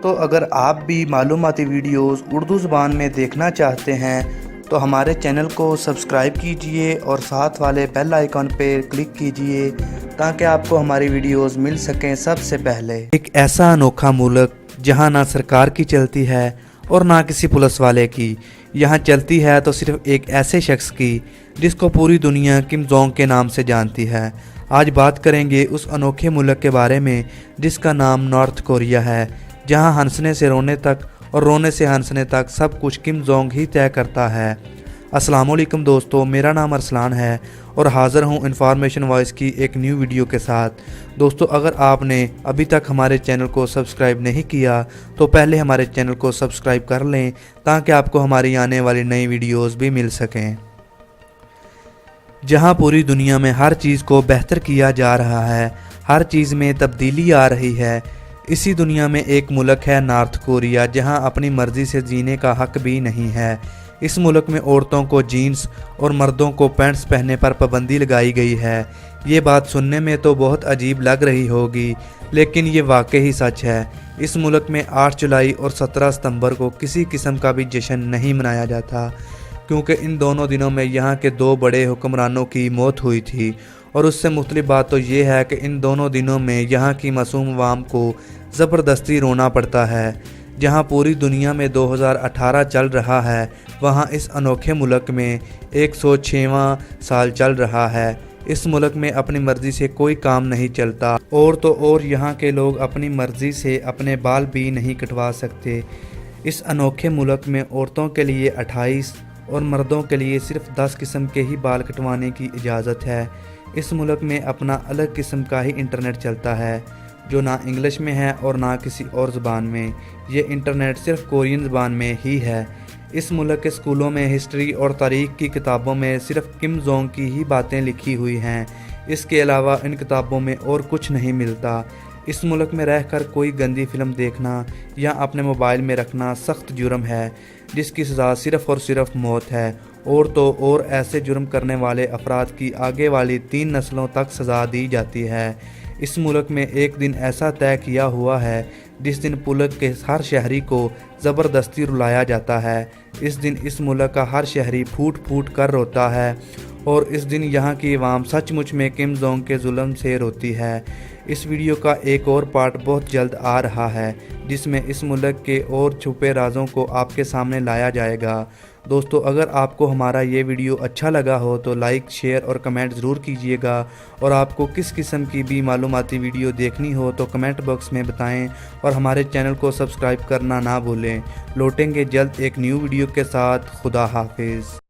تو اگر آپ بھی معلوماتی ویڈیوز اردو زبان میں دیکھنا چاہتے ہیں تو ہمارے چینل کو سبسکرائب کیجئے اور ساتھ والے بیل آئیکن پہ کلک کیجئے تاکہ آپ کو ہماری ویڈیوز مل سکیں سب سے پہلے۔ ایک ایسا انوکھا ملک جہاں نہ سرکار کی چلتی ہے اور نہ کسی پولیس والے کی، یہاں چلتی ہے تو صرف ایک ایسے شخص کی جس کو پوری دنیا کم جونگ کے نام سے جانتی ہے۔ آج بات کریں گے اس انوکھے ملک کے بارے میں جس کا نام نارتھ کوریا ہے، جہاں ہنسنے سے رونے تک اور رونے سے ہنسنے تک سب کچھ کم جونگ ہی طے کرتا ہے۔ السلام علیکم دوستو، میرا نام ارسلان ہے اور حاضر ہوں انفارمیشن وائس کی ایک نیو ویڈیو کے ساتھ۔ دوستو، اگر آپ نے ابھی تک ہمارے چینل کو سبسکرائب نہیں کیا تو پہلے ہمارے چینل کو سبسکرائب کر لیں تاکہ آپ کو ہماری آنے والی نئی ویڈیوز بھی مل سکیں۔ جہاں پوری دنیا میں ہر چیز کو بہتر کیا جا رہا ہے، ہر چیز میں تبدیلی آ رہی ہے، اسی دنیا میں ایک ملک ہے نارتھ کوریا، جہاں اپنی مرضی سے جینے کا حق بھی نہیں ہے۔ اس ملک میں عورتوں کو جینس اور مردوں کو پینٹس پہننے پر پابندی لگائی گئی ہے۔ یہ بات سننے میں تو بہت عجیب لگ رہی ہوگی، لیکن یہ واقعی سچ ہے۔ اس ملک میں 8 جولائی اور 17 ستمبر کو کسی قسم کا بھی جشن نہیں منایا جاتا، کیونکہ ان دونوں دنوں میں یہاں کے 2 بڑے حکمرانوں کی موت ہوئی تھی۔ اور اس سے مختلف بات تو یہ ہے کہ ان دونوں دنوں میں یہاں کی معصوم عوام کو زبردستی رونا پڑتا ہے۔ جہاں پوری دنیا میں 2018 چل رہا ہے، وہاں اس انوکھے ملک میں 106واں سال چل رہا ہے۔ اس ملک میں اپنی مرضی سے کوئی کام نہیں چلتا، اور تو اور یہاں کے لوگ اپنی مرضی سے اپنے بال بھی نہیں کٹوا سکتے۔ اس انوکھے ملک میں عورتوں کے لیے 28 اور مردوں کے لیے صرف 10 قسم کے ہی بال کٹوانے کی اجازت ہے۔ اس ملک میں اپنا الگ قسم کا ہی انٹرنیٹ چلتا ہے، جو نہ انگلش میں ہے اور نہ کسی اور زبان میں۔ یہ انٹرنیٹ صرف کورین زبان میں ہی ہے۔ اس ملک کے اسکولوں میں ہسٹری اور تاریخ کی کتابوں میں صرف کم جونگ کی ہی باتیں لکھی ہوئی ہیں، اس کے علاوہ ان کتابوں میں اور کچھ نہیں ملتا۔ اس ملک میں رہ کر کوئی گندی فلم دیکھنا یا اپنے موبائل میں رکھنا سخت جرم ہے، جس کی سزا صرف اور صرف موت ہے، اور تو اور ایسے جرم کرنے والے افراد کی آگے والی 3 نسلوں تک سزا دی جاتی ہے۔ اس ملک میں ایک دن ایسا طے کیا ہوا ہے جس دن ملک کے ہر شہری کو زبردستی رلایا جاتا ہے۔ اس دن اس ملک کا ہر شہری پھوٹ پھوٹ کر روتا ہے، اور اس دن یہاں کی عوام سچ مچ میں کم جونگ کے ظلم سے روتی ہے۔ اس ویڈیو کا ایک اور پارٹ بہت جلد آ رہا ہے، جس میں اس ملک کے اور چھپے رازوں کو آپ کے سامنے لایا جائے گا۔ دوستو، اگر آپ کو ہمارا یہ ویڈیو اچھا لگا ہو تو لائک، شیئر اور کمنٹ ضرور کیجیے گا، اور آپ کو کس قسم کی بھی معلوماتی ویڈیو دیکھنی ہو تو کمنٹ باکس میں بتائیں، اور ہمارے چینل کو سبسکرائب کرنا نہ بھولیں۔ لوٹیں گے جلد ایک نیو ویڈیو کے ساتھ۔ خدا حافظ۔